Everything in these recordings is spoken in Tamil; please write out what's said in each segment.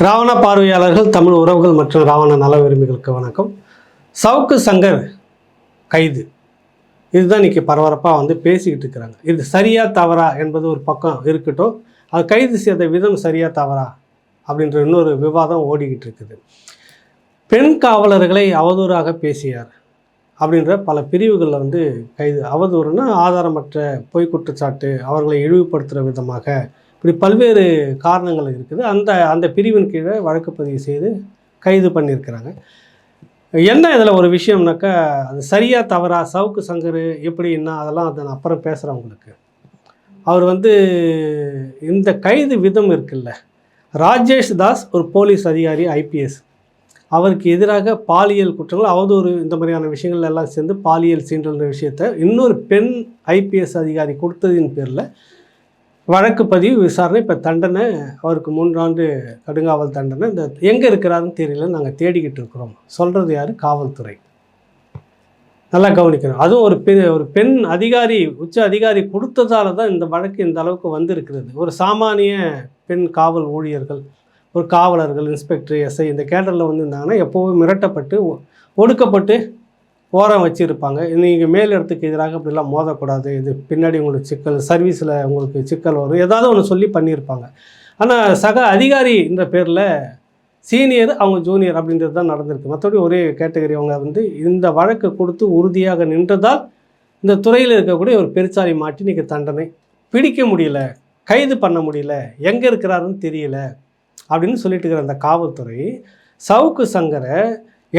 ராவண பார்வையாளர்கள், தமிழ் உறவுகள் மற்றும் ராவண நல விரும்பிகளுக்கு வணக்கம். சவுக்கு சங்கர் கைது, இதுதான் இன்றைக்கி பரபரப்பாக பேசிக்கிட்டு இருக்கிறாங்க. இது சரியா தவறா என்பது ஒரு பக்கம் இருக்கட்டும், அது கைது செய்த விதம் சரியா தவறா அப்படின்ற இன்னொரு விவாதம் ஓடிக்கிட்டு இருக்குது. பெண் காவலர்களை அவதூறாக பேசியார் அப்படின்ற பல பிரிவுகளில் கைது. அவதூறுனா ஆதாரமற்ற பொய் குற்றச்சாட்டு, அவர்களை இழிவுபடுத்துகிற விதமாக, இப்படி பல்வேறு காரணங்கள் இருக்குது. அந்த பிரிவின் கீழே வழக்கு பதிவு செய்து கைது பண்ணியிருக்கிறாங்க. என்ன இதில் ஒரு விஷயம்னாக்கா, அது சரியாக தவறா, சவுக்கு சங்கர் எப்படின்னா அதெல்லாம் அதை நான் அப்புறம் பேசுகிறேன் உங்களுக்கு. அவர் இந்த கைது விதம் இருக்குல்ல, ராஜேஷ் தாஸ் ஒரு போலீஸ் அதிகாரி, ஐபிஎஸ், அவருக்கு எதிராக பாலியல் குற்றங்கள், அவதூறு, இந்த மாதிரியான விஷயங்கள் எல்லாம் சேர்ந்து பாலியல் சீண்டல்ன்ற விஷயத்தை இன்னொரு பெண் ஐபிஎஸ் அதிகாரி கொடுத்ததின் பேரில் வழக்கு பதிவு, விசாரணை, இப்போ தண்டனை, அவருக்கு 3 ஆண்டு கடுங்காவல் தண்டனை. இந்த எங்கே இருக்கிறாருன்னு தெரியல, நாங்கள் தேடிக்கிட்டு இருக்கிறோம். சொல்கிறது யார்? காவல்துறை. நல்லா கவனிக்கணும். அதுவும் ஒரு பெண் அதிகாரி, உச்ச அதிகாரி கொடுத்ததால தான் இந்த வழக்கு இந்த அளவுக்கு வந்திருக்கிறது. ஒரு சாமானிய பெண் காவல் ஊழியர்கள், ஒரு காவலர்கள், இன்ஸ்பெக்டர், எஸ்ஐ இந்த கேடரில் இருந்தாங்கன்னா எப்போவும் மிரட்டப்பட்டு ஒடுக்கப்பட்டு ஓரம் வச்சுருப்பாங்க. நீங்கள் மேல் இடத்துக்கு எதிராக அப்படிலாம் மோதக்கூடாது, இது பின்னாடி உங்களுக்கு சிக்கல், சர்வீஸில் உங்களுக்கு சிக்கல் வரும், ஏதாவது ஒன்று சொல்லி பண்ணியிருப்பாங்க. ஆனால் சக அதிகாரி என்ற பேரில் சீனியர், அவங்க ஜூனியர் அப்படின்றது தான் நடந்திருக்கு. மற்றபடி ஒரே கேட்டகரி. அவங்க இந்த வழக்கு கொடுத்து உறுதியாக நின்றதால் இந்த துறையில் இருக்கக்கூடிய ஒரு பெருச்சாலி மாட்டி இன்றைக்கி தண்டனை. பிடிக்க முடியல, கைது பண்ண முடியல, எங்கே இருக்கிறாருன்னு தெரியல அப்படின்னு சொல்லிட்டு இருக்கிற அந்த காவல்துறை சவுக்கு சங்கரை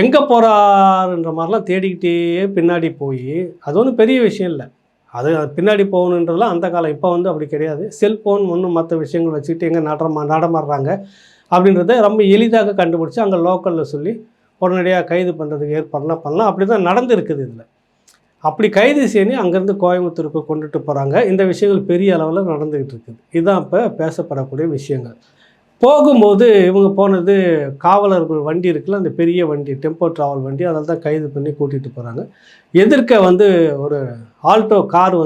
எங்கே போகிறாருன்ற மாதிரிலாம் தேடிக்கிட்டே பின்னாடி போய், அது ஒன்றும் பெரிய விஷயம் இல்லை, அது பின்னாடி போகணுன்றதுலாம் அந்த காலம். இப்போ அப்படி கிடையாது. செல்ஃபோன் ஒன்றும் மற்ற விஷயங்கள் வச்சுக்கிட்டு எங்கே நடமாடுறாங்க அப்படின்றத ரொம்ப எளிதாக கண்டுபிடிச்சி அங்கே லோக்கலில் சொல்லி உடனடியாக கைது பண்ணுறதுக்கு ஏற்பாடுலாம் பண்ணலாம். அப்படி தான் நடந்துருக்குது. இதில் அப்படி கைது செய்யணும் அங்கேருந்து கோயம்புத்தூருக்கு கொண்டுட்டு போகிறாங்க. இந்த விஷயங்கள் பெரிய அளவில் நடந்துக்கிட்டு இருக்குது. இதுதான் இப்போ பேசப்படக்கூடிய விஷயங்கள். போகும்போது இவங்க போனது காவலர்கள் வண்டி இருக்குல்ல, அந்த பெரிய வண்டி, டெம்போ ட்ராவல் வண்டி, அதில் தான் கைது பண்ணி கூட்டிகிட்டு போகிறாங்க. எதிர்க்க ஒரு ஆல்டோ கார்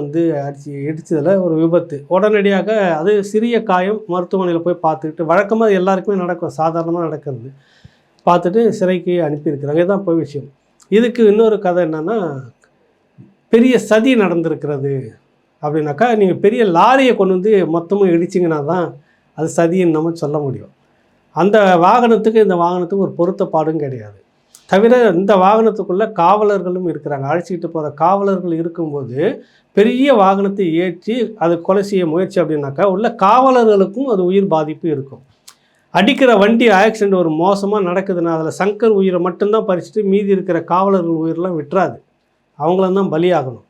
இடிச்சதில் ஒரு விபத்து. உடனடியாக அது சிறிய காயம், மருத்துவமனையில் போய் பார்த்துக்கிட்டு, வழக்கமாக எல்லாருக்குமே நடக்கும், சாதாரணமாக நடக்கிறது, பார்த்துட்டு சிறைக்கு அனுப்பியிருக்கிறாங்க. இதுதான் போய் விஷயம். இதுக்கு இன்னொரு கதை என்னென்னா, பெரிய சதி நடந்திருக்கிறது அப்படின்னாக்கா, நீங்கள் பெரிய லாரியை கொண்டு மொத்தமும் இடிச்சிங்கன்னா தான் அது சதின்னு நம்ம சொல்ல முடியும். அந்த வாகனத்துக்கு இந்த வாகனத்துக்கு ஒரு பொருத்தப்பாடும் கிடையாது. தவிர இந்த வாகனத்துக்குள்ளே காவலர்களும் இருக்கிறாங்க. அழைச்சிக்கிட்டு போகிற காவலர்கள் இருக்கும்போது பெரிய வாகனத்தை ஏற்றி அது கொலை செய்ய முயற்சி அப்படின்னாக்கா உள்ள காவலர்களுக்கும் அது உயிர் பாதிப்பு இருக்கும். அடிக்கிற வண்டி ஆக்சிடெண்ட் ஒரு மோசமாக நடக்குதுன்னா அதில் சங்கர் உயிரை மட்டும்தான் பறிச்சுட்டு மீதி இருக்கிற காவலர்கள் உயிரெலாம் விட்டுறாது, அவங்களும் தான் பலியாகணும்.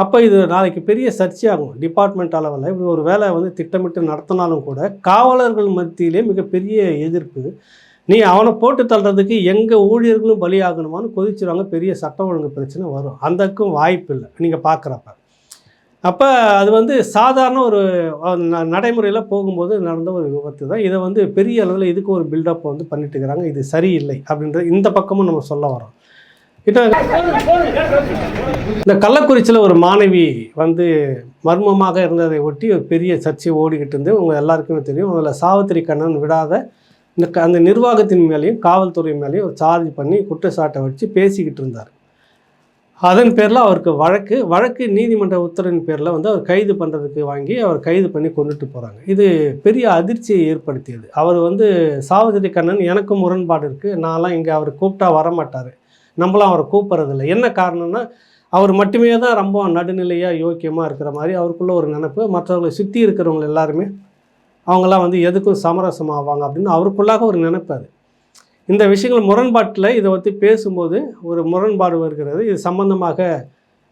அப்போ இது நாளைக்கு பெரிய சர்ச்சையாகும். டிபார்ட்மெண்ட் அளவில் இப்படி ஒரு வேலை திட்டமிட்டு நடத்தினாலும் கூட காவலர்கள் மத்தியிலே மிகப்பெரிய எதிர்ப்பு. நீ அவனை போட்டு தள்ளுறதுக்கு எங்கள் ஊழியர்களும் பலியாகணுமான்னு கொதிச்சிருவாங்க. பெரிய சட்ட ஒழுங்கு பிரச்சனை வரும். அந்தக்கும் வாய்ப்பு இல்லை நீங்கள் பார்க்குறப்ப. அப்போ அது சாதாரண ஒரு நடைமுறையில் போகும்போது நடந்த ஒரு விபத்து தான். இதை பெரிய அளவில் இதுக்கு ஒரு பில்டப் பண்ணிட்டு இருக்கிறாங்க. இது சரியில்லை அப்படின்றது இந்த பக்கமும் நம்ம சொல்ல வரோம். இந்த கள்ளக்குறிச்சியில் ஒரு மாணவி மர்மமாக இருந்ததை ஒட்டி ஒரு பெரிய சர்ச்சை ஓடிக்கிட்டு இருந்து உங்கள் எல்லாருக்குமே தெரியும். அதில் சாவித்திரி கண்ணன் விடாத அந்த நிர்வாகத்தின் மேலேயும் காவல்துறை மேலேயும் ஒரு சார்ஜ் பண்ணி குற்றச்சாட்டை வச்சு பேசிக்கிட்டு இருந்தார். அதன் பேரில் அவருக்கு வழக்கு நீதிமன்ற உத்தரவின் பேரில் அவர் கைது பண்ணுறதுக்கு வாங்கி அவர் கைது பண்ணி கொண்டுட்டு போகிறாங்க. இது பெரிய அதிர்ச்சியை ஏற்படுத்தியது. அவர் சாவித்திரி கண்ணன் எனக்கும் முரண்பாடு இருக்குது, நான்லாம் இங்கே அவர் கூப்பிட்டா வரமாட்டார், நம்மளாம் அவரை கூப்பிட்றதில்ல. என்ன காரணம்னா அவர் மட்டுமே தான் ரொம்ப நடுநிலையாக யோக்கியமாக இருக்கிற மாதிரி அவருக்குள்ள ஒரு நினைப்பு. மற்றவர்களை சுற்றி இருக்கிறவங்க எல்லாருமே அவங்களாம் எதுக்கும் சமரசமாவாங்க அப்படின்னு அவருக்குள்ளாக ஒரு நினைப்பு. அது இந்த விஷயங்கள் முரண்பாட்டில் இதை பேசும்போது ஒரு முரண்பாடு வருகிறது. இது சம்பந்தமாக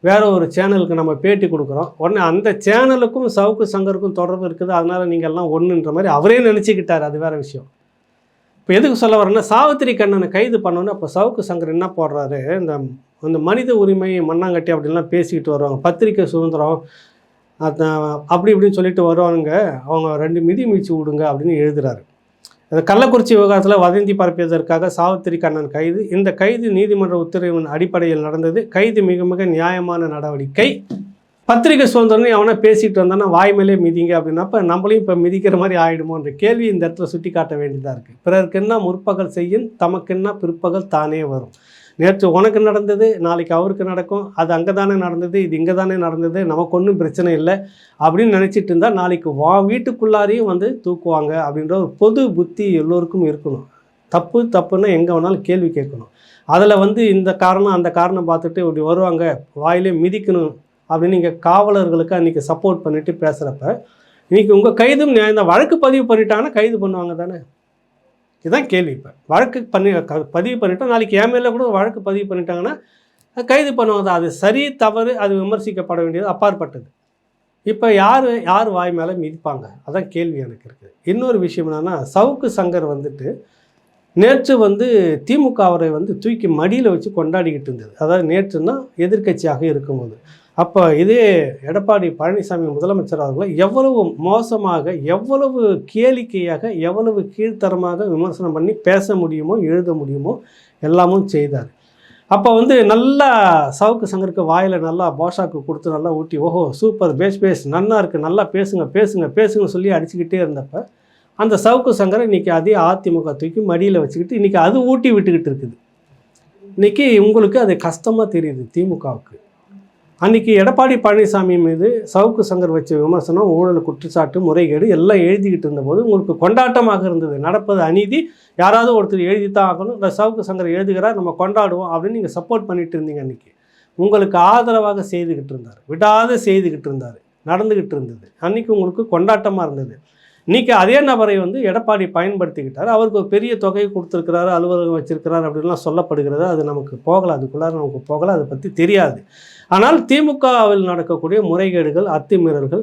வேற ஒரு சேனலுக்கு நம்ம பேட்டி கொடுக்குறோம். உடனே அந்த சேனலுக்கும் சவுக்கு சங்கருக்கும் தொடர்பு இருக்குது, அதனால் நீங்கள் எல்லாம் ஒன்றுன்ற மாதிரி அவரே நினச்சிக்கிட்டார். அது வேறு விஷயம். இப்போ எதுக்கு சொல்ல வரேன்னா, சாவித்திரி கண்ணனை கைது பண்ணோன்னு அப்போ சவுக்கு சங்கர் என்ன போடுறாரு, இந்த மனித உரிமை மண்ணாங்கட்டி அப்படின்லாம் பேசிக்கிட்டு வருவாங்க, பத்திரிக்கை சுதந்திரம் அப்படி இப்படின்னு சொல்லிட்டு வருவாங்க, அவங்க 2 மிதி மீச்சு விடுங்க அப்படின்னு எழுதுறாரு. அந்த கள்ளக்குறிச்சி விவகாரத்தில் வதந்தி பரப்பியதற்காக சாவித்திரி கண்ணன் கைது. இந்த கைது நீதிமன்ற உத்தரவின் அடிப்படையில் நடந்தது. கைது மிக மிக நியாயமான நடவடிக்கை பத்திரிகை சுதந்திரம் அவனை பேசிட்டு வந்தானா வாய் மேலே மிதிங்க அப்படின்னப்ப நம்மளையும் இப்போ மிதிக்கிற மாதிரி ஆகிடுமோன்ற கேள்வி இந்த இடத்துல சுட்டி காட்ட வேண்டியதாக இருக்குது. பிறருக்கு என்ன முற்பகல் செய்யும் தமக்குன்னா பிற்பகல் தானே வரும். நேற்று உனக்கு நடந்தது நாளைக்கு அவருக்கு நடக்கும், அது அங்கே தானே நடந்தது இது இங்கே தானே நடந்தது, நமக்கு ஒன்றும் பிரச்சனை இல்லை அப்படின்னு நினச்சிட்டு இருந்தால் நாளைக்கு வீட்டுக்குள்ளாரையும் வந்து தூக்குவாங்க அப்படின்ற ஒரு பொது புத்தி எல்லோருக்கும் இருக்கணும். தப்புன்னா எங்கே வேணாலும் கேள்வி கேட்கணும். அதில் வந்து இந்த காரணம் அந்த காரணம் பார்த்துட்டு இப்படி வருவாங்க வாயிலே மிதிக்கணும் அப்படின்னு நீங்கள் காவலர்களுக்கு அன்றைக்கி சப்போர்ட் பண்ணிவிட்டு பேசுகிறப்ப இன்றைக்கி உங்கள் கைதும் இந்த வழக்கு பதிவு பண்ணிட்டாங்கன்னா கைது பண்ணுவாங்க தானே? இதுதான் கேள்வி. இப்போ வழக்கு பதிவு பண்ணிட்டோம், நாளைக்கு என் மேலே கூட வழக்கு பதிவு பண்ணிட்டாங்கன்னா கைது பண்ணுவாங்க தான். அது சரி தவறு அது விமர்சிக்கப்பட வேண்டியது அப்பாற்பட்டது. இப்போ யார் வாய் மேலே மிதிப்பாங்க, அதான் கேள்வி எனக்கு இருக்குது. இன்னொரு விஷயம் என்னென்னா, சவுக்கு சங்கர் வந்துட்டு நேற்று வந்து திமுக அவரை வந்து தூக்கி மடியில் வச்சு கொண்டாடிக்கிட்டு இருந்தது. அதாவது நேற்றுன்னா எதிர்க்கட்சியாக இருக்கும்போது. அப்போ இதே எடப்பாடி பழனிசாமி முதலமைச்சர் அவர்களை எவ்வளவு மோசமாக, எவ்வளவு கேளிக்கையாக, எவ்வளவு கீழ்த்தரமாக விமர்சனம் பண்ணி பேச முடியுமோ எழுத முடியுமோ எல்லாமும் செய்தார். அப்போ வந்து நல்லா சவுக்கு சங்கருக்கு வாயில் நல்லா போஷாக்கு கொடுத்து நல்லா ஊட்டி ஓஹோ சூப்பர் பேஸ் நன்னா இருக்குது நல்லா பேசுங்கன்னு சொல்லி அடிச்சுக்கிட்டே இருந்தப்போ அந்த சவுக்கு சங்கரை இன்றைக்கி அதே அதிமுக தூக்கி மடியில் வச்சுக்கிட்டு இன்றைக்கி அது ஊட்டி விட்டுக்கிட்டு இருக்குது. இன்றைக்கி உங்களுக்கு அது கஷ்டமாக தெரியுது திமுகவுக்கு. அன்றைக்கி எடப்பாடி பழனிசாமி மீது சவுக்கு சங்கர் வச்ச விமர்சனம், ஊழல் குற்றச்சாட்டு, முறைகேடு எல்லாம் எழுதிக்கிட்டு இருந்தபோது உங்களுக்கு கொண்டாட்டமாக இருந்தது. நடப்பது அநீதி, யாராவது ஒருத்தர் எழுதி தான் ஆகணும், இந்த சவுக்கு சங்கர் எழுதுகிறார் நம்ம கொண்டாடுவோம் அப்படின்னு நீங்கள் சப்போர்ட் பண்ணிகிட்டு இருந்தீங்க. அன்றைக்கி உங்களுக்கு ஆதரவாக செய்துக்கிட்டு இருந்தார், விடாத செய்துக்கிட்டு இருந்தார், நடந்துக்கிட்டு இருந்தது. அன்றைக்கி உங்களுக்கு கொண்டாட்டமாக இருந்தது. இன்றைக்கி அதே நபரை வந்து எடப்பாடி பயன்படுத்திக்கிட்டார். அவருக்கு ஒரு பெரிய தொகையை கொடுத்துருக்கிறாரு, அலுவலகம் வச்சுருக்கிறார் அப்படின்லாம் சொல்லப்படுகிறது. அது நமக்கு போகலை, அதுக்குள்ளார நமக்கு போகலை, அதை பற்றி தெரியாது. ஆனால் திமுகவில் நடக்கக்கூடிய முறைகேடுகள், அத்துமீறல்கள்,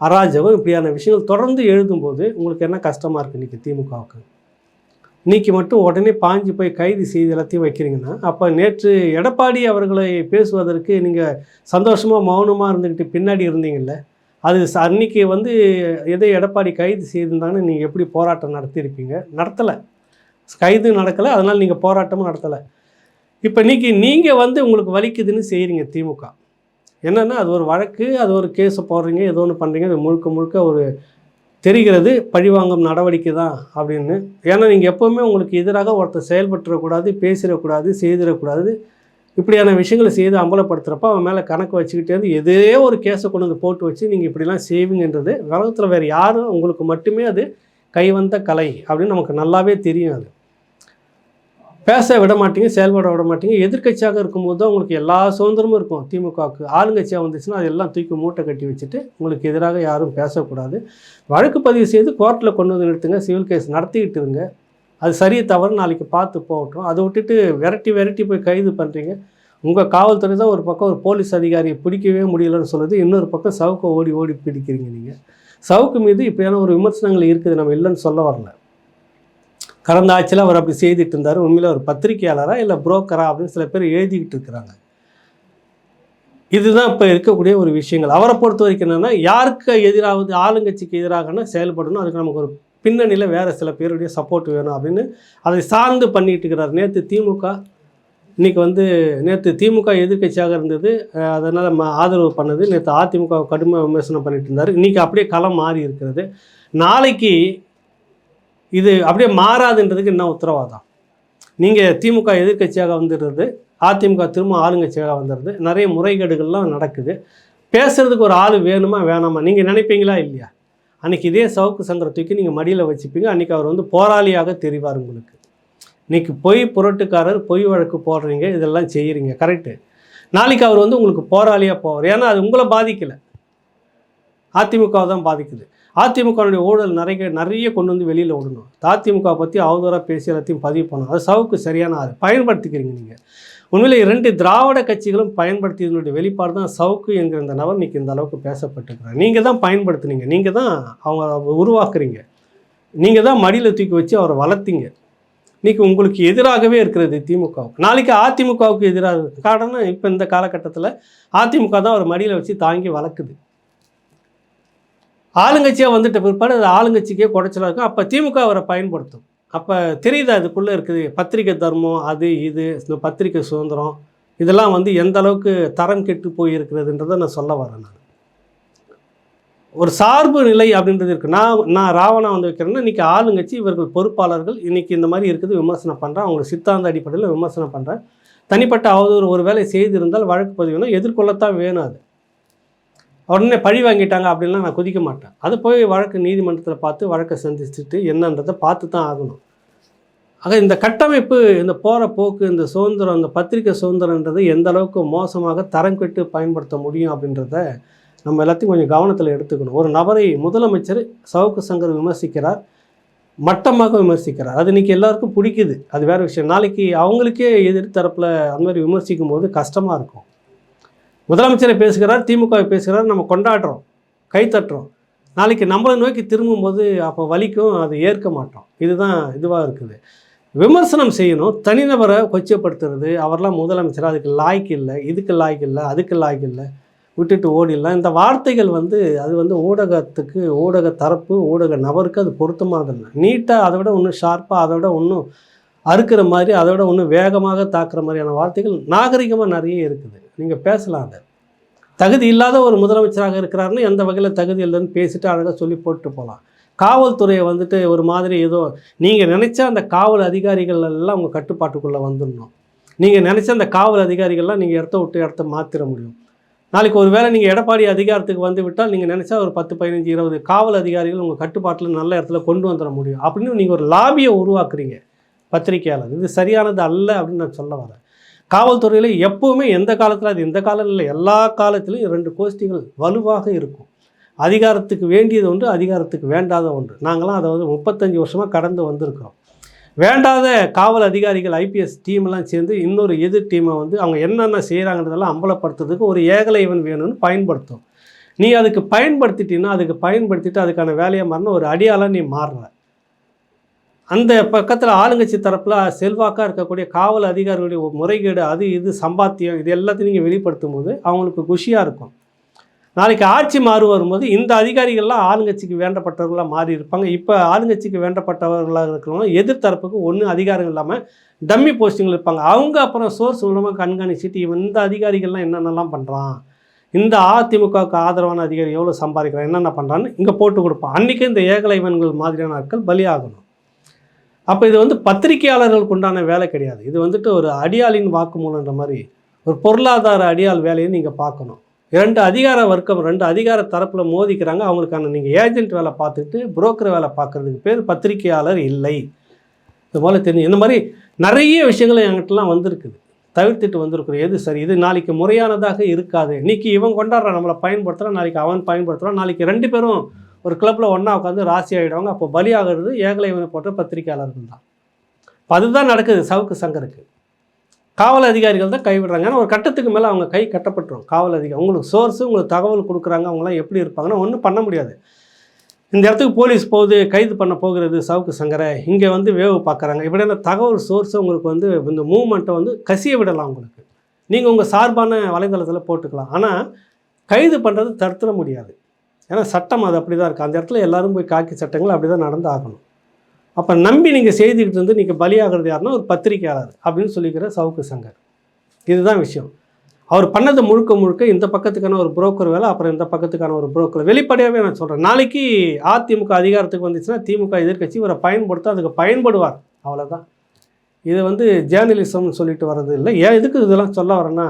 அராஜகம் இப்படியான விஷயங்கள் தொடர்ந்து எழுதும்போது உங்களுக்கு என்ன கஷ்டமாக இருக்குது இன்றைக்கி திமுகவுக்கு? இன்றைக்கி மட்டும் உடனே பாஞ்சு போய் கைது செய்து எல்லாத்தையும் வைக்கிறீங்கன்னா, அப்போ நேற்று எடப்பாடி அவர்களை பேசுவதற்கு நீங்கள் சந்தோஷமாக மௌனமாக இருந்துக்கிட்டு பின்னாடி இருந்தீங்கல்ல, அது அன்றைக்கி வந்து எதை எடப்பாடி கைது செய்திருந்தாங்கன்னு நீங்கள் எப்படி போராட்டம் நடத்தியிருப்பீங்க? நடத்தலை, கைது நடக்கலை, அதனால் நீங்கள் போராட்டமும் நடத்தலை. இப்போ இன்றைக்கி நீங்கள் வந்து உங்களுக்கு வலிக்குதுன்னு செய்கிறீங்க திமுக. என்னென்னா அது ஒரு வழக்கு, அது ஒரு கேஸை போடுறீங்க, ஏதோ ஒன்று பண்ணுறீங்க, அது முழுக்க ஒரு தெரிகிறது பழிவாங்கும் நடவடிக்கை தான் அப்படின்னு. ஏன்னா நீங்கள் எப்போவுமே உங்களுக்கு எதிராக ஒருத்தர் செயல்பட்டுறக்கூடாது, பேசிடக்கூடாது, செய்திடக்கூடாது, இப்படியான விஷயங்களை செய்து அம்பலப்படுத்துகிறப்ப அவன் மேலே கணக்கு வச்சுக்கிட்டே வந்து எதே ஒரு கேஸை கொண்டு வந்து போட்டு வச்சு நீங்கள் இப்படிலாம் செய்வீங்கன்றது உலகத்தில் வேறு யாரும் உங்களுக்கு மட்டுமே அது கைவந்த கலை அப்படின்னு நமக்கு நல்லாவே தெரியும். அது பேச விட மாட்டீங்க, செயல்பட விட மாட்டீங்க. எதிர்கட்சியாக இருக்கும்போது தான் உங்களுக்கு எல்லா சுதந்திரமும் இருக்கும். திமுகவுக்கு ஆளுங்கட்சியாக வந்துச்சுன்னா அதெல்லாம் தூக்கி மூட்டை கட்டி வச்சுட்டு உங்களுக்கு எதிராக யாரும் பேசக்கூடாது, வழக்கு பதிவு செய்து கோர்ட்டில் கொண்டு வந்து நிறுத்துங்க, சிவில் கேஸ் நடத்திக்கிட்டு இருங்க. அது சரி தவறு நாளைக்கு பார்த்து போகட்டும். அதை விட்டுட்டு விரட்டி போய் கைது பண்ணுறீங்க. உங்கள் காவல்துறை தான் ஒரு பக்கம் ஒரு போலீஸ் அதிகாரியை பிடிக்கவே முடியலன்னு சொல்லுது, இன்னொரு பக்கம் சவுக்கை ஓடி பிடிக்கிறீங்க. நீங்கள் சவுக்கு மீது இப்படியான ஒரு விமர்சனங்கள் இருக்குது, நம்ம இல்லைன்னு சொல்ல வரல. கடந்த ஆட்சியில் அவர் அப்படி செய்துட்டு இருந்தார். உண்மையில் ஒரு பத்திரிகையாளரா இல்லை புரோக்கரா அப்படின்னு சில பேர் எழுதிக்கிட்டு இருக்கிறாங்க. இதுதான் இப்போ இருக்கக்கூடிய ஒரு விஷயங்கள். அவரை பொறுத்த வரைக்கும் என்னென்னா, யாருக்கு எதிராவது ஆளுங்கட்சிக்கு எதிராகனா செயல்படணும், அதுக்கு நமக்கு ஒரு பின்னணியில் வேறு சில பேருடைய சப்போர்ட் வேணும் அப்படின்னு அதை சார்ந்து பண்ணிட்டு இருக்கிறார். நேற்று திமுக எதிர்கட்சியாக இருந்தது, அதனால் ஆதரவு பண்ணது. நேற்று அதிமுக கடுமையாக விமர்சனம் பண்ணிட்டு இருந்தார். இன்றைக்கி அப்படியே களம் மாறி இருக்கிறது. நாளைக்கு இது அப்படியே மாறாதுன்றதுக்கு என்ன உத்தரவாதம்? நீங்கள் திமுக எதிர்கட்சியாக வந்துடுறது, அதிமுக திரும்ப ஆளுங்கட்சியாக வந்துடுறது, நிறைய முறைகேடுகள்லாம் நடக்குது. பேசுகிறதுக்கு ஒரு ஆள் வேணுமா வேணாமா நீங்கள் நினைப்பீங்களா இல்லையா? அன்றைக்கி இதே சவுக்கு சங்கரை தூக்கி நீங்கள் மடியில் வச்சுப்பீங்க. அன்றைக்கி அவர் வந்து போராளியாக தெரிவார் உங்களுக்கு. இன்றைக்கி பொய் புரட்டுக்காரர், பொய் வழக்கு போடுறீங்க, இதெல்லாம் செய்கிறீங்க, கரெக்டு. நாளைக்கு அவர் வந்து உங்களுக்கு போராளியாக போவார். ஏன்னா அது உங்களை பாதிக்கலை, அதிமுகவை தான் பாதிக்குது. அதிமுகவுடைய ஊழல் நிறைய கொண்டு வந்து வெளியில் விடணும். அதிமுக பற்றி அவதூறாக பேசி எல்லாத்தையும் பதிவு பண்ணணும். அது சவுக்கு சரியான ஆள் பயன்படுத்திக்கிறீங்க நீங்கள். உண்மையிலே 2 திராவிட கட்சிகளும் பயன்படுத்தியதனுடைய வெளிப்பாடு தான் சவுக்கு என்கிற இந்த நபர் இன்றைக்கி இந்த அளவுக்கு பேசப்பட்டிருக்கிறார். நீங்கள் தான் பயன்படுத்துனீங்க, நீங்கள் தான் அவங்க உருவாக்குறீங்க, நீங்கள் தான் மடியில் தூக்கி வச்சு அவரை வளர்த்தீங்க. இன்றைக்கி உங்களுக்கு எதிராகவே இருக்கிறது திமுகவுக்கு, நாளைக்கு அதிமுகவுக்கு எதிராக இருக்குது. காரணம் இப்போ இந்த காலகட்டத்தில் அதிமுக தான் அவர் மடியில் வச்சு தாங்கி வளர்க்குது. ஆளுங்கட்சியாக வந்துட்ட பிற்பாடு அது ஆளுங்கட்சிக்கே குடைச்சலாக இருக்கும். அப்போ திமுக அவரை பயன்படுத்தும். அப்போ தெரியுதா இதுக்குள்ளே இருக்குது பத்திரிக்கை தர்மம், அது இது இந்த பத்திரிக்கை சுதந்திரம் இதெல்லாம் வந்து எந்த அளவுக்கு தரம் கெட்டு போயிருக்கிறதுன்றதை நான் சொல்ல வரேன் நான். ஒரு சார்பு நிலை அப்படின்றது இருக்குது. நான் ராவணா வந்து வைக்கிறேன்னா இன்றைக்கி ஆளுங்கட்சி இவர்கள் பொறுப்பாளர்கள் இன்றைக்கி இந்த மாதிரி இருக்குது விமர்சனம் பண்ணுறேன், அவங்களோட சித்தாந்த அடிப்படையில் விமர்சனம் பண்ணுறேன். தனிப்பட்ட அவதூறு ஒரு வேலை செய்திருந்தால் வழக்கு பதிவுனா எதிர்கொள்ளத்தான் வேணும். அது உடனே பழி வாங்கிட்டாங்க அப்படின்லாம் நான் குதிக்க மாட்டேன். அது போய் வழக்கு நீதிமன்றத்தில் பார்த்து வழக்கை சந்திச்சுட்டு என்னன்றதை பார்த்து தான் ஆகணும். ஆக இந்த கட்டமைப்பு, இந்த போகிற போக்கு, இந்த சுதந்திரம், இந்த பத்திரிக்கை சுதந்திரன்றது எந்த அளவுக்கு மோசமாக தரம் கெட்டு பயன்படுத்த முடியும் அப்படின்றத நம்ம எல்லாத்தையும் கொஞ்சம் கவனத்தில் எடுத்துக்கணும். ஒரு நபரை முதலமைச்சர் சவுக்கு சங்கர் விமர்சிக்கிறார், மட்டமாக விமர்சிக்கிறார். அது இன்றைக்கி எல்லாருக்கும் பிடிக்குது, அது வேறு விஷயம். நாளைக்கு அவங்களுக்கே எதிர்த்தரப்பில் அந்த மாதிரி விமர்சிக்கும் போது கஷ்டமாக இருக்கும். முதலமைச்சரை பேசுகிறார், திமுகவை பேசுகிறார், நம்ம கொண்டாடுறோம், கைத்தட்டுறோம். நாளைக்கு நம்மளை நோக்கி திரும்பும்போது அப்போ வலிக்கும், அதை ஏற்க மாட்டோம். இதுதான் இதுவாக இருக்குது. விமர்சனம் செய்யணும், தனிநபரை கொச்சப்படுத்துறது, அவரெல்லாம் முதலமைச்சர், அதுக்கு லாய்க்கு இல்லை, இதுக்கு லாய்க்கு இல்லை, அதுக்கு லாய்க்கு இல்லை, விட்டுட்டு ஓடிடலாம். இந்த வார்த்தைகள் அது ஊடகத்துக்கு, ஊடக தரப்பு, ஊடக நபருக்கு அது பொருத்தமானதில்லை. நீட்டாக அதை விட இன்னும் ஷார்ப்பாக, அதை விட இன்னும் அறுக்கிற மாதிரி, அதை விட இன்னும் வேகமாக தாக்குற மாதிரியான வார்த்தைகள் நாகரிகமாக நிறைய இருக்குது. நீங்கள் பேசலாம். அதை தகுதி இல்லாத ஒரு முதலமைச்சராக இருக்கிறாருன்னு எந்த வகையில் தகுதி இல்லைன்னு பேசிட்டு அழகாக சொல்லி போட்டு போகலாம். காவல்துறையை ஒரு மாதிரி ஏதோ நீங்கள் நினச்சா அந்த காவல் அதிகாரிகள் எல்லாம் உங்கள் கட்டுப்பாட்டுக்குள்ளே வந்துடணும். நீங்கள் நினச்ச அந்த காவல் அதிகாரிகள்லாம் நீங்கள் இடத்த விட்டு இடத்த மாற்றிட முடியும். நாளைக்கு ஒரு வேளை நீங்கள் எடப்பாடி அதிகாரத்துக்கு வந்து விட்டால் நீங்கள் நினச்சா ஒரு 10, 15, 20 காவல் அதிகாரிகள் உங்கள் கட்டுப்பாட்டில் நல்ல இடத்துல கொண்டு வந்துட முடியும் அப்படின்னு நீங்கள் ஒரு லாபியை உருவாக்குறீங்க பத்திரிகையாளர். இது சரியானது அல்ல அப்படின்னு நான் சொல்ல வரேன். காவல்துறையில் எப்போவுமே எந்த காலத்தில், அது இந்த காலம் இல்லை, எல்லா காலத்திலும் 2 கோஷ்டிகள் வலுவாக இருக்கும். அதிகாரத்துக்கு வேண்டியது ஒன்று, அதிகாரத்துக்கு வேண்டாத ஒன்று. நாங்களாம் அதை 35 வருஷமாக கடந்து வந்திருக்கிறோம். வேண்டாத காவல் அதிகாரிகள் ஐபிஎஸ் டீமெல்லாம் சேர்ந்து இன்னொரு எதிர் டீமை அவங்க என்னென்ன செய்கிறாங்கன்றதெல்லாம் அம்பலப்படுத்துறதுக்கு ஒரு ஏகலைவன் வேணும்னு பயன்படுத்தும். நீ அதுக்கு பயன்படுத்திட்டீங்கன்னா, அதுக்கான வேலையை மாறினா ஒரு அடியாளாக நீ மாறுற. அந்த பக்கத்தில் ஆளுங்கட்சி தரப்பில் செல்வாக்காக இருக்கக்கூடிய காவல் அதிகாரிகளுடைய முறைகேடு, அது இது சம்பாத்தியம், இது எல்லாத்தையும் நீங்கள் வெளிப்படுத்தும் போது அவங்களுக்கு குஷியாக இருக்கும். நாளைக்கு ஆட்சி மாறு வரும்போது இந்த அதிகாரிகள்லாம் ஆளுங்கட்சிக்கு வேண்டப்பட்டவர்களாக மாறி இருப்பாங்க. இப்போ ஆளுங்கட்சிக்கு வேண்டப்பட்டவர்களாக இருக்கிறவங்க எதிர்த்தரப்புக்கு ஒன்றும் அதிகாரம் இல்லாமல் டம்மி போஸ்டிங்கில் இருப்பாங்க. அவங்க அப்புறம் சோர்ஸ் மூலமாக கண்காணிச்சுட்டு இந்த அதிகாரிகள்லாம் என்னென்னலாம் பண்ணுறான், இந்த அதிமுகவுக்கு ஆதரவான அதிகாரி எவ்வளோ சம்பாதிக்கிறான், என்னென்ன பண்ணுறான்னு இங்கே போட்டு கொடுப்பான். அன்றைக்கி இந்த ஏகலைவன்கள் மாதிரியான ஆட்கள் பலியாகணும். அப்போ இது பத்திரிகையாளர்களுக்கு உண்டான வேலை கிடையாது. இது ஒரு அடியாளின் வாக்குமூலன்ற மாதிரி ஒரு பொருளாதார அடியாள் வேலையை நீங்கள் பார்க்கணும். 2 அதிகார வர்க்கம், 2 அதிகார தரப்பில் மோதிக்கிறாங்க. அவங்களுக்கான நீங்கள் ஏஜென்ட் வேலை பார்த்துட்டு புரோக்கர் வேலை பார்க்குறதுக்கு பேர் பத்திரிகையாளர் இல்லை. இது போல் தெரிஞ்சு இந்த மாதிரி நிறைய விஷயங்கள் என்கிட்டலாம் வந்திருக்குது. தவிர்த்துட்டு வந்திருக்கிறோம். எது சரி, இது நாளைக்கு முறையானதாக இருக்காது. இன்றைக்கி இவன் கொண்டாடுறான், நம்மளை பயன்படுத்துகிறான், நாளைக்கு அவன் பயன்படுத்துகிறான், நாளைக்கு 2 பேரும் ஒரு கிளப்பில் ஒன்றா உட்காந்து ராசி ஆகிடுவாங்க. அப்போ பலியாகிறது ஏகலைவனை போன்ற பத்திரிகையாளர்கள் தான். இப்போ அதுதான் நடக்குது சவுக்கு சங்கருக்கு. காவல் அதிகாரிகள் தான் கைவிடுறாங்க. ஏன்னா ஒரு கட்டத்துக்கு மேலே அவங்க கை கட்டப்பட்டுரும். காவல் அதிகாரி உங்களுக்கு சோர்ஸு, உங்களுக்கு தகவல் கொடுக்குறாங்க, அவங்களாம் எப்படி இருப்பாங்கன்னா ஒன்றும் பண்ண முடியாது. இந்த இடத்துக்கு போலீஸ் போகுது, கைது பண்ண போகிறது சவுக்கு சங்கரை, இங்கே வேவு பார்க்குறாங்க, இப்படியான தகவல் சோர்ஸை உங்களுக்கு இந்த மூவ்மெண்ட்டை கசிய விடலாம். உங்களுக்கு நீங்கள் உங்கள் சார்பான வலைதளத்தில் போட்டுக்கலாம். ஆனால் கைது பண்ணுறது தடுத்துட முடியாது. ஏன்னா சட்டம் அது அப்படி தான் இருக்குது. அந்த இடத்துல எல்லோரும் போய் காக்கி சட்டங்கள் அப்படி தான் நடந்து ஆகணும். அப்போ நம்பி நீங்கள் செய்துக்கிட்டு நீங்கள் பலியாகிறது யாருன்னா ஒரு பத்திரிகையாளர் அப்படின்னு சொல்லிக்கிற சவுக்கு சங்கர். இதுதான் விஷயம். அவர் பண்ணது முழுக்க இந்த பக்கத்துக்கான ஒரு புரோக்கர் வேலை, அப்புறம் இந்த பக்கத்துக்கான ஒரு புரோக்கர். வெளிப்படையாகவே நான் சொல்கிறேன், நாளைக்கு அதிமுக அதிகாரத்துக்கு வந்துச்சுன்னா திமுக எதிர்க்கட்சி இவரை பயன்படுத்த அதுக்கு பயன்படுவார், அவ்வளோதான். இது ஜேர்னலிசம்னு சொல்லிட்டு வர்றது இல்லை. ஏன் எதுக்கு இதெல்லாம் சொல்ல வரேன்னா,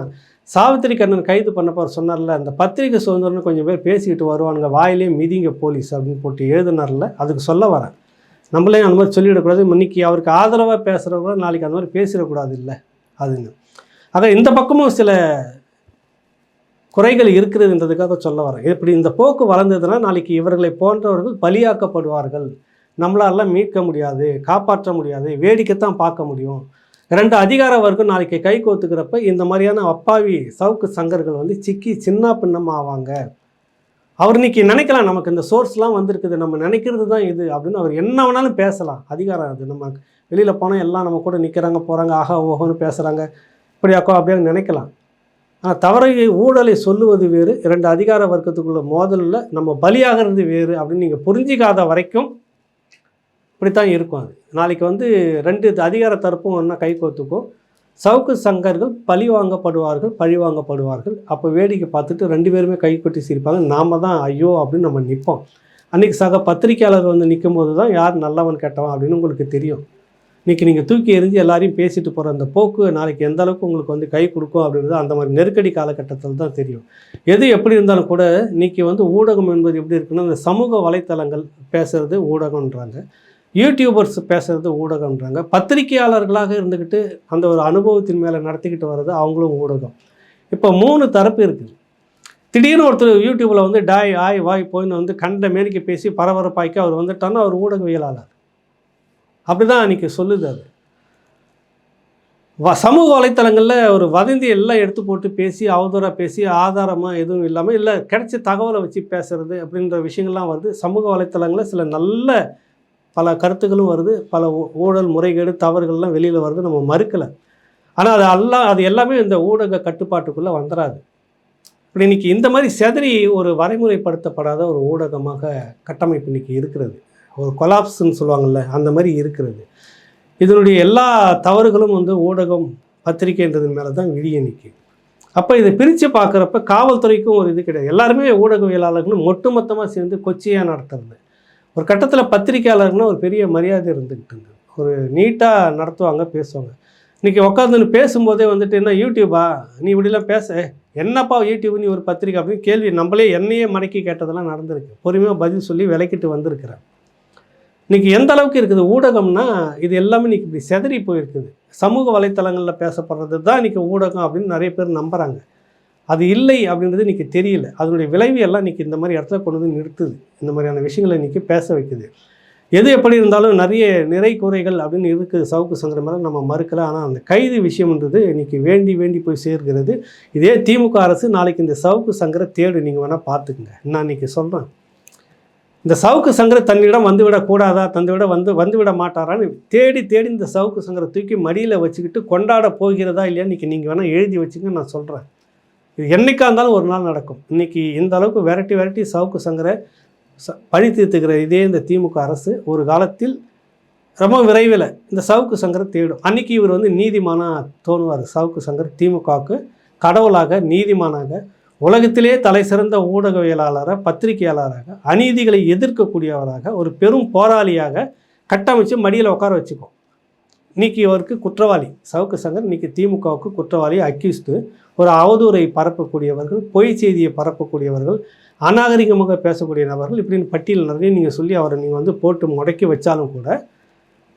சாவித்திரி கண்ணன் கைது பண்ணப்போ அவர் சொன்னார்ல, அந்த பத்திரிகை சுதந்திரம்னு கொஞ்சம் பேர் பேசிக்கிட்டு வருவானுங்க, வாயிலே மிதிங்க போலீஸ் அப்படின்னு போட்டு எழுதினார்ல, அதுக்கு சொல்ல வரேன். நம்மளே அந்த மாதிரி சொல்லிவிடக்கூடாது. இன்றைக்கி அவருக்கு ஆதரவாக பேசுகிறவங்க நாளைக்கு அந்த மாதிரி பேசிடக்கூடாது இல்லை அதுன்னு. ஆக இந்த பக்கமும் சில குறைகள் இருக்கிறதுன்றதுக்காக சொல்ல வரேன். இப்படி இந்த போக்கு வளர்ந்ததுன்னா நாளைக்கு இவர்களை போன்றவர்கள் பலியாக்கப்படுவார்கள். நம்மளாலாம் மீட்க முடியாது, காப்பாற்ற முடியாது, வேடிக்கைத்தான் பார்க்க முடியும். 2 அதிகார வர்க்கம் நாளைக்கு கை கோத்துக்கிறப்ப இந்த மாதிரியான அப்பாவி சவுக்கு சங்கர்கள் சிக்கி சின்ன பின்னமாக ஆவாங்க. அவர் இன்றைக்கி நினைக்கலாம், நமக்கு இந்த சோர்ஸ்லாம் வந்திருக்குது, நம்ம நினைக்கிறது தான் இது அப்படின்னு அவர் என்ன வேணாலும் பேசலாம். அதிகாரம் அது. நம்ம வெளியில் போனால் எல்லாம் நம்ம கூட நிற்கிறாங்க, போகிறாங்க, ஆஹா ஓஹோன்னு பேசுகிறாங்க, இப்படியாக்கோ அப்படியே நினைக்கலாம். ஆனால் தவறை ஊழலை சொல்லுவது வேறு, 2 அதிகார வர்க்கத்துக்குள்ள மோதலில் நம்ம பலியாகிறது வேறு அப்படின்னு நீங்கள் புரிஞ்சிக்காத வரைக்கும் இப்படித்தான் இருக்கும். அது நாளைக்கு 2 அதிகார தரப்பும் ஒன்றா கை கோத்துக்கும். சவுக்கு சங்கர்கள் பழி வாங்கப்படுவார்கள். அப்போ வேடிக்கை பார்த்துட்டு 2 பேருமே கை கொட்டி சிரிப்பாங்க. நாம தான் ஐயோ அப்படின்னு நம்ம நிற்போம். அன்றைக்கி சக பத்திரிக்கையாளர் வந்து நிற்கும்போது தான் யார் நல்லவன் கெட்டவன் அப்படின்னு உங்களுக்கு தெரியும். இன்றைக்கி நீங்கள் தூக்கி எறிஞ்சு எல்லாரையும் பேசிட்டு போகிற அந்த போக்கு நாளைக்கு எந்த அளவுக்கு உங்களுக்கு வந்து கை கொடுக்கும் அப்படின்றது அந்த மாதிரி நெருக்கடி காலகட்டத்தில் தான் தெரியும். எது எப்படி இருந்தாலும் கூட இன்றைக்கி வந்து ஊடகம் என்பது எப்படி இருக்குன்னா, இந்த சமூக வலைத்தளங்கள் பேசுகிறது ஊடகம்ன்றாங்க, யூடியூபர்ஸ் பேசுகிறது ஊடகம்ன்றாங்க, பத்திரிகையாளர்களாக இருந்துக்கிட்டு அந்த ஒரு அனுபவத்தின் மேலே நடத்திக்கிட்டு வர்றது அவங்களும் ஊடகம். இப்போ 3 தரப்பு இருக்குது. திடீர்னு ஒருத்தர் யூடியூப்பில் வந்து டாய் ஆய் வாய் போயின்னு வந்து கண்ட மேனிக்கு பேசி பரபரப்பாக்கி அவர் வந்துட்டான்னா அவர் ஊடகவியலாளர். அப்படி தான் அன்றைக்கி சொல்லுது. அது சமூக வலைத்தளங்களில் ஒரு வதந்தி எல்லாம் எடுத்து போட்டு பேசி அவதூறாக பேசி ஆதாரமாக எதுவும் இல்லாமல் இல்லை கிடைச்ச தகவலை வச்சு பேசுகிறது அப்படின்ற விஷயங்கள்லாம் வருது. சமூக வலைத்தளங்களில் சில நல்ல பல கருத்துக்களும் வருது, பல ஊழல் முறைகேடு தவறுகள்லாம் வெளியில் வருது, நம்ம மறுக்கலை. ஆனால் அது எல்லாமே இந்த ஊடக கட்டுப்பாட்டுக்குள்ளே வந்துடாது. இப்படி இன்றைக்கி இந்த மாதிரி செதறி ஒரு வரைமுறைப்படுத்தப்படாத ஒரு ஊடகமாக கட்டமைப்பு இன்றைக்கி இருக்கிறது. ஒரு கொலாப்ஸ்ன்னு சொல்லுவாங்கள்ல, அந்த மாதிரி இருக்கிறது. இதனுடைய எல்லா தவறுகளும் வந்து ஊடகம் பத்திரிகைன்றது மேலே தான் விழிய நிற்கும். அப்போ இதை பிரித்து பார்க்குறப்ப காவல்துறைக்கும் ஒரு இது கிடையாது. எல்லாருமே ஊடகவியலாளர்களும் ஒட்டுமொத்தமாக சேர்ந்து கொச்சையாக நடத்துறது. ஒரு கட்டத்தில் பத்திரிகையாளர்கள்னால் ஒரு பெரிய மரியாதை இருந்துக்கிட்டு இருந்தது. ஒரு நீட்டாக நடத்துவாங்க, பேசுவாங்க. இன்றைக்கி உட்காந்துன்னு பேசும்போதே வந்துட்டு என்ன யூடியூபா நீ இப்படிலாம் பேச, என்னப்பா யூடியூப் நீ ஒரு பத்திரிக்கை அப்படின்னு கேள்வி நம்மளே என்னையே மடக்கி கேட்டதெல்லாம் நடந்திருக்கு. பொறுமையாக பதில் சொல்லி விளக்கிட்டு வந்திருக்கிறேன். இன்றைக்கி எந்த அளவுக்கு இருக்குது ஊடகம்னா, இது எல்லாமே இன்றைக்கி இப்படி செதறி போயிருக்குது. சமூக வலைத்தளங்களில் பேசப்படுறது தான் இன்றைக்கி ஊடகம் அப்படின்னு நிறைய பேர் நம்புகிறாங்க. அது இல்லை அப்படின்றது இன்றைக்கி தெரியல. அதனுடைய விளைவு எல்லாம் இன்றைக்கி இந்த மாதிரி இடத்துல கொண்டு வந்து நிறுத்துது. இந்த மாதிரியான விஷயங்களை இன்றைக்கி பேச வைக்குது. எது எப்படி இருந்தாலும் நிறைய நிறை குறைகள் அப்படின்னு இருக்குது சவுக்கு சங்கர் மேலே, நம்ம மறுக்கலை. ஆனால் அந்த கைது விஷயம்ன்றது இன்றைக்கி வேண்டி போய் சேர்கிறது. இதே திமுக அரசு நாளைக்கு இந்த சவுக்கு சங்கரை தேடு, நீங்கள் வேணால் பார்த்துக்குங்க. நான் இன்றைக்கி சொல்கிறேன், இந்த சவுக்கு சங்கரை தன்னிடம் வந்துவிடக்கூடாதா, வந்துவிட மாட்டாரான்னு தேடி இந்த சவுக்கு சங்கரை தூக்கி மடியில் வச்சுக்கிட்டு கொண்டாட போகிறதா இல்லையா இன்றைக்கி நீங்கள் வேணால் எழுதி வச்சுங்க. நான் சொல்கிறேன், இது என்றைக்காக இருந்தாலும் ஒரு நாள் நடக்கும். இன்றைக்கி இந்த அளவுக்கு விரட்டி சவுக்கு சங்கரை பழி தீர்த்துக்கிற இதே இந்த திமுக அரசு ஒரு காலத்தில் ரொம்ப விரைவில் இந்த சவுக்கு சங்கரை தேடும். அன்றைக்கி இவர் வந்து நீதிமானாக தோணுவார். சவுக்கு சங்கர் திமுகவுக்கு கடவுளாக, நீதிமானாக, உலகத்திலே தலை சிறந்த ஊடகவியலாளராக, பத்திரிகையாளராக, அநீதிகளை எதிர்க்கக்கூடியவராக, ஒரு பெரும் போராளியாக கட்டமைச்சு மடியில் உட்கார வச்சுக்கோம். இன்றைக்கி அவருக்கு குற்றவாளி சவுக்கு சங்கர். இன்றைக்கி திமுகவுக்கு குற்றவாளி, அக்யூஸ்டு, ஒரு அவதூறை பரப்பக்கூடியவர்கள், பொய் செய்தியை பரப்பக்கூடியவர்கள், அநாகரிகமாக பேசக்கூடிய நபர்கள், இப்படின்னு பட்டியல் நிறைய நீங்கள் சொல்லி அவரை நீங்கள் வந்து போட்டு முடக்கி வச்சாலும் கூட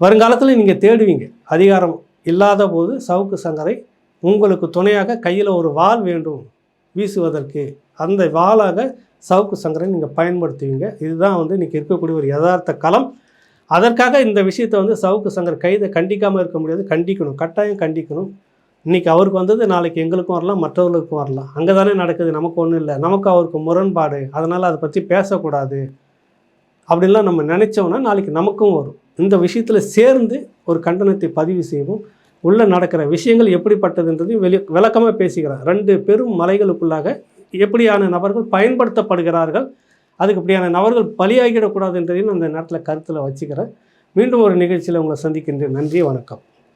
வருங்காலத்தில் நீங்கள் தேடுவீங்க. அதிகாரம் இல்லாத போது சவுக்கு சங்கரை உங்களுக்கு துணையாக கையில் ஒரு வாள் வேண்டும் வீசுவதற்கு, அந்த வாளாக சவுக்கு சங்கரை நீங்கள் பயன்படுத்துவீங்க. இதுதான் வந்து இன்றைக்கி இருக்கக்கூடிய ஒரு யதார்த்த களம். அதற்காக இந்த விஷயத்தை வந்து சவுக்கு சங்கர் கைதை கண்டிக்காமல் இருக்க முடியாது. கண்டிக்கணும், கட்டாயம் கண்டிக்கணும். இன்றைக்கி அவருக்கு வந்தது நாளைக்கு எங்களுக்கும் வரலாம், மற்றவர்களுக்கும் வரலாம். அங்கே தானே நடக்குது, நமக்கு ஒன்றும் இல்லை, நமக்கு அவருக்கு முரண்பாடு, அதனால் அதை பற்றி பேசக்கூடாது அப்படின்லாம் நம்ம நினச்சோன்னா நாளைக்கு நமக்கும் வரும். இந்த விஷயத்தில் சேர்ந்து ஒரு கண்டனத்தை பதிவு செய்வோம். உள்ளே நடக்கிற விஷயங்கள் எப்படிப்பட்டதுன்றதையும் விளக்கமாக பேசிக்கிறேன். 2 பெரும் மலைகளுக்குள்ளாக எப்படியான நபர்கள் பயன்படுத்தப்படுகிறார்கள், அதுக்கு இப்படியான நபர்கள் பலியாகிடக்கூடாது என்றதையும் அந்த நேரத்தில் கருத்தில் வச்சுக்கிறேன். மீண்டும் ஒரு நிகழ்ச்சியில் உங்களை சந்திக்கின்றேன். நன்றி, வணக்கம்.